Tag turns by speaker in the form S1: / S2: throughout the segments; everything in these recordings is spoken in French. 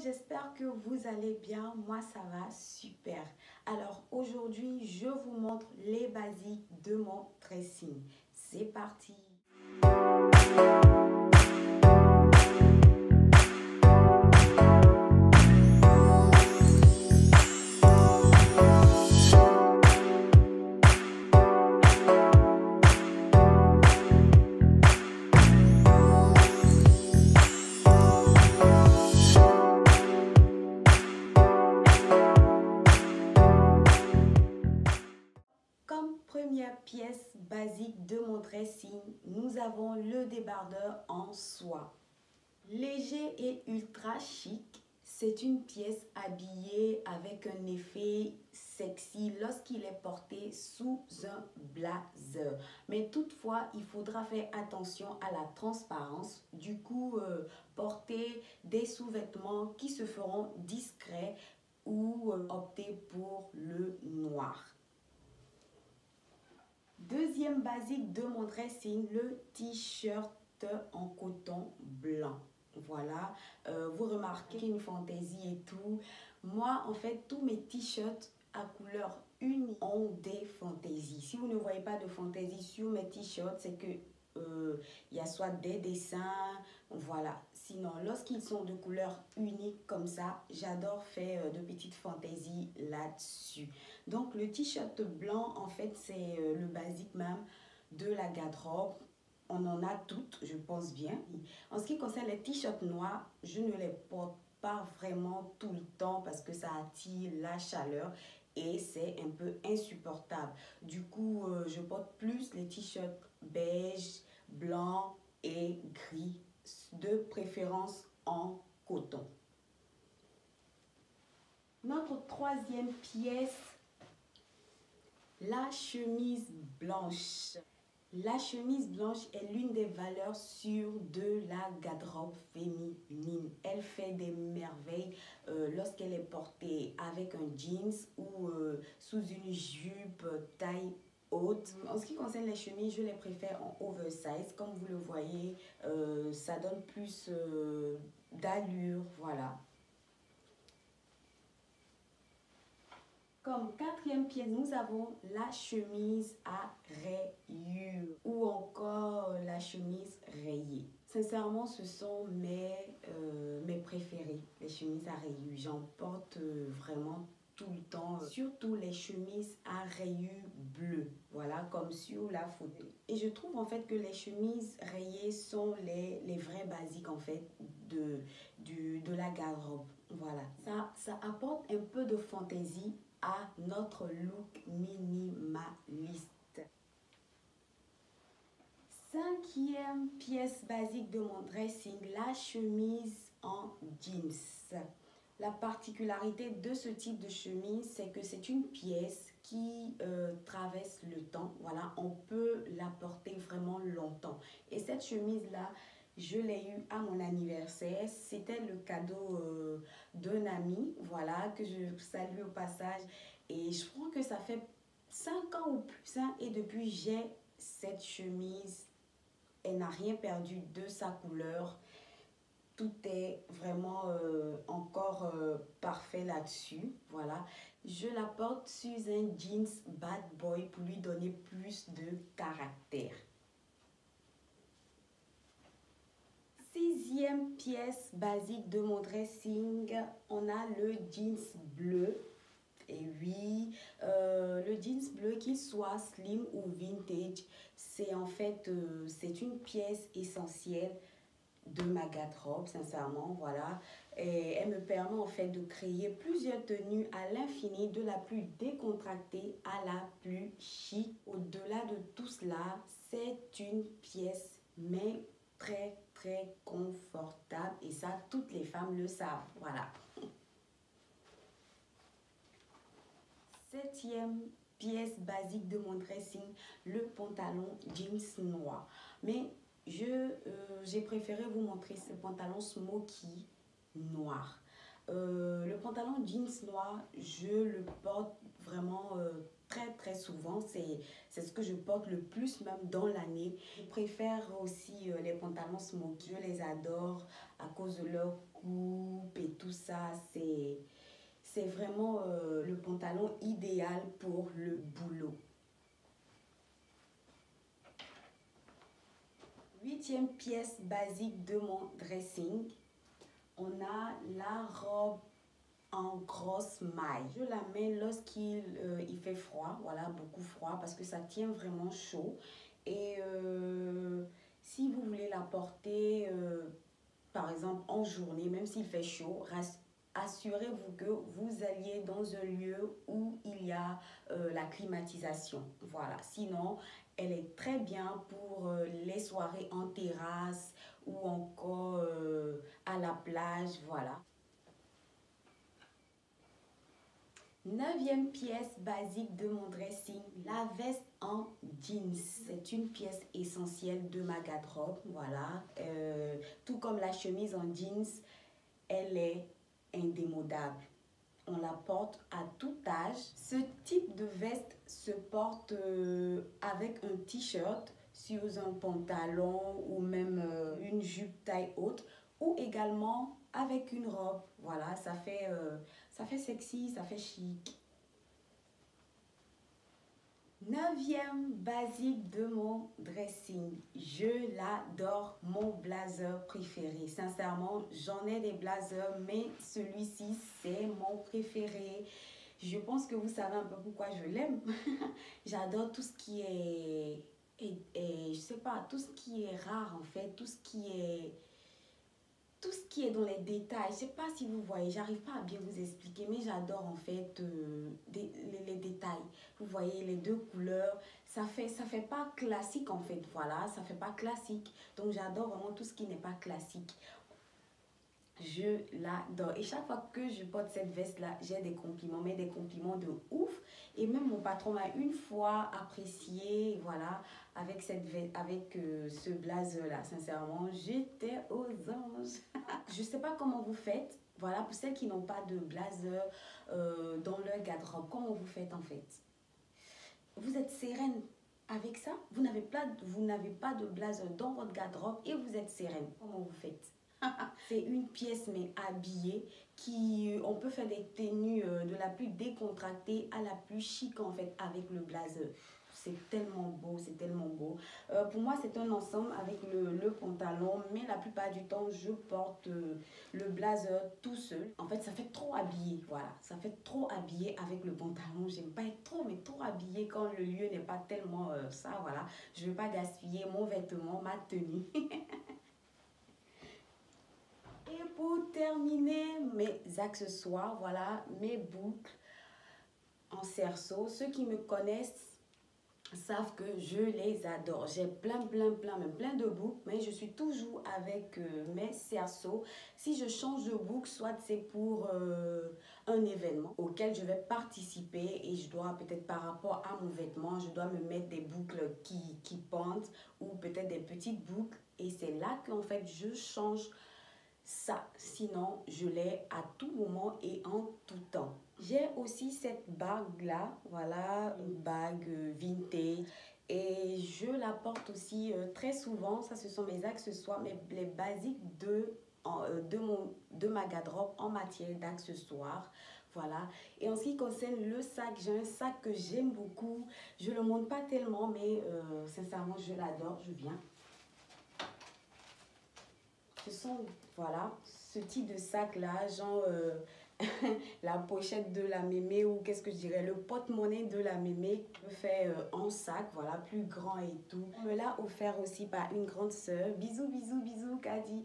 S1: j'espère que vous allez bien. Moi, ça va super. Alors, aujourd'hui, je vous montre les basiques de mon dressing. C'est parti! Comme première pièce basique de mon dressing, nous avons le débardeur en soie. Léger et ultra chic, c'est une pièce habillée avec un effet sexy lorsqu'il est porté sous un blazer. Mais toutefois, il faudra faire attention à la transparence. Du coup, porter des sous-vêtements qui se feront discrets ou opter pour le noir. Deuxième basique de mon dressing, le t-shirt en coton blanc. Voilà, vous remarquez une fantaisie et tout. Moi, en fait, tous mes t-shirts à couleur unie ont des fantaisies. Si vous ne voyez pas de fantaisie sur mes t-shirts, c'est que il y a soit des dessins, voilà. Sinon, lorsqu'ils sont de couleur unique comme ça, j'adore faire de petites fantaisies là-dessus. Donc, le t-shirt blanc, en fait, c'est le basique même de la garde-robe. On en a toutes, je pense bien. En ce qui concerne les t-shirts noirs, je ne les porte pas vraiment tout le temps parce que ça attire la chaleur et c'est un peu insupportable. Du coup, je porte plus les t-shirts beige, blanc et gris, de préférence en coton. Notre troisième pièce, la chemise blanche. La chemise blanche est l'une des valeurs sûres de la garde-robe féminine. Elle fait des merveilles lorsqu'elle est portée avec un jeans ou sous une jupe taille haute. En ce qui concerne les chemises, je les préfère en oversize. Comme vous le voyez, ça donne plus d'allure, voilà. Comme quatrième pièce, nous avons la chemise à rayures ou encore la chemise rayée. Sincèrement, ce sont mes préférées, les chemises à rayures. J'en porte vraiment tout le temps, surtout les chemises à rayures bleues, voilà, comme sur la photo. Et je trouve en fait que les chemises rayées sont les vrais basiques en fait de la garde-robe. Voilà, ça apporte un peu de fantaisie à notre look minimaliste. Cinquième pièce basique de mon dressing, la chemise en jeans. La particularité de ce type de chemise, c'est que c'est une pièce qui traverse le temps. Voilà, on peut la porter vraiment longtemps. Et cette chemise-là, je l'ai eue à mon anniversaire. C'était le cadeau d'un ami, voilà, que je salue au passage. Et je crois que ça fait 5 ans ou plus, hein, et depuis, j'ai cette chemise. Elle n'a rien perdu de sa couleur. Tout est vraiment encore parfait là-dessus. Voilà. Je la porte sur un jeans bad boy pour lui donner plus de caractère. Sixième pièce basique de mon dressing, on a le jeans bleu. Et oui, le jeans bleu, qu'il soit slim ou vintage, c'est en fait c'est une pièce essentielle de ma garde-robe, sincèrement, voilà. Et elle me permet en fait de créer plusieurs tenues à l'infini, de la plus décontractée à la plus chic. Au-delà de tout cela, c'est une pièce mais très confortable et ça, toutes les femmes le savent, voilà. Septième pièce basique de mon dressing, le pantalon jeans noir. Mais j'ai préféré vous montrer ce pantalon smoky noir. Le pantalon jeans noir, je le porte vraiment très souvent. C'est ce que je porte le plus même dans l'année. Je préfère aussi les pantalons smoky. Je les adore à cause de leur coupe et tout ça, c'est vraiment le pantalon idéal pour le boulot. Huitième pièce basique de mon dressing, on a la robe en grosse maille. Je la mets lorsqu'il il fait froid, voilà, beaucoup froid, parce que ça tient vraiment chaud. Et si vous voulez la porter, par exemple en journée, même s'il fait chaud, assurez-vous que vous alliez dans un lieu où il y a la climatisation. Voilà, sinon elle est très bien pour les soirées en terrasse ou encore à la plage, voilà. Neuvième pièce basique de mon dressing, la veste en jeans. C'est une pièce essentielle de ma garde-robe, voilà. Tout comme la chemise en jeans, elle est indémodable. On la porte à tout âge. Ce type de veste se porte avec un t-shirt sur un pantalon ou même une jupe taille haute ou également avec une robe. Voilà, ça fait sexy, ça fait chic. Neuvième basique de mon dressing, je l'adore, mon blazer préféré. Sincèrement, j'en ai des blazers, mais celui-ci, c'est mon préféré. Je pense que vous savez un peu pourquoi je l'aime. J'adore tout ce qui est, je sais pas, tout ce qui est rare en fait, tout ce qui est dans les détails. Je sais pas si vous voyez, j'arrive pas à bien vous expliquer, mais j'adore en fait les détails. Vous voyez les deux couleurs, ça fait pas classique en fait, voilà, ça fait pas classique. Donc j'adore vraiment tout ce qui n'est pas classique. Je l'adore. Et chaque fois que je porte cette veste-là, j'ai des compliments, mais des compliments de ouf. Et même mon patron m'a une fois apprécié, voilà, avec cette veste, avec ce blazer-là. Sincèrement, j'étais aux anges. Je sais pas comment vous faites. Voilà, pour celles qui n'ont pas de blazer dans leur garde-robe, comment vous faites en fait? Vous êtes sereine avec ça? Vous n'avez pas de blazer dans votre garde-robe et vous êtes sereine. Comment vous faites? C'est une pièce mais habillée qui on peut faire des tenues de la plus décontractée à la plus chic en fait avec le blazer. C'est tellement beau, c'est tellement beau. Pour moi, c'est un ensemble avec le pantalon, mais la plupart du temps, je porte le blazer tout seul. En fait, ça fait trop habillé, voilà. Ça fait trop habillé avec le pantalon. J'aime pas être trop, mais trop habillé quand le lieu n'est pas tellement ça, voilà. Je veux pas gaspiller mon vêtement, ma tenue. Et pour terminer, mes accessoires, voilà, mes boucles en cerceau. Ceux qui me connaissent savent que je les adore. J'ai même plein de boucles, mais je suis toujours avec mes cerceaux. Si je change de boucle, soit c'est pour un événement auquel je vais participer et je dois peut-être par rapport à mon vêtement, je dois me mettre des boucles qui pendent ou peut-être des petites boucles. Et c'est là qu'en fait je change ça, sinon je l'ai à tout moment et en tout temps. J'ai aussi cette bague là, voilà, une bague vintage et je la porte aussi très souvent. Ça, ce sont mes accessoires, les basiques de ma garde-robe en matière d'accessoires. Voilà. Et en ce qui concerne le sac, j'ai un sac que j'aime beaucoup. Je le monte pas tellement, mais sincèrement, je l'adore. Je viens. Ce sont, voilà, ce type de sac-là, genre la pochette de la mémé ou qu'est-ce que je dirais, le porte-monnaie de la mémé, fait en sac, voilà, plus grand et tout. On me l'a offert aussi par une grande sœur. Bisous, bisous, bisous, Kadi.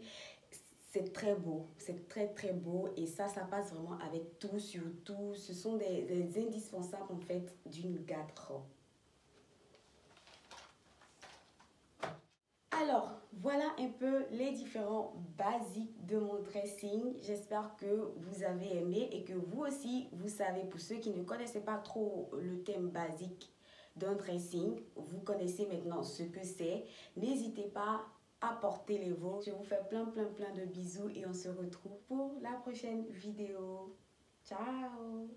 S1: C'est très beau, c'est très beau et ça passe vraiment avec tout, sur tout. Ce sont des indispensables en fait d'une garde-robe. Alors, voilà un peu les différents basiques de mon dressing. J'espère que vous avez aimé et que vous aussi, vous savez, pour ceux qui ne connaissaient pas trop le thème basique d'un dressing, vous connaissez maintenant ce que c'est. N'hésitez pas à porter les vôtres. Je vous fais plein de bisous et on se retrouve pour la prochaine vidéo. Ciao!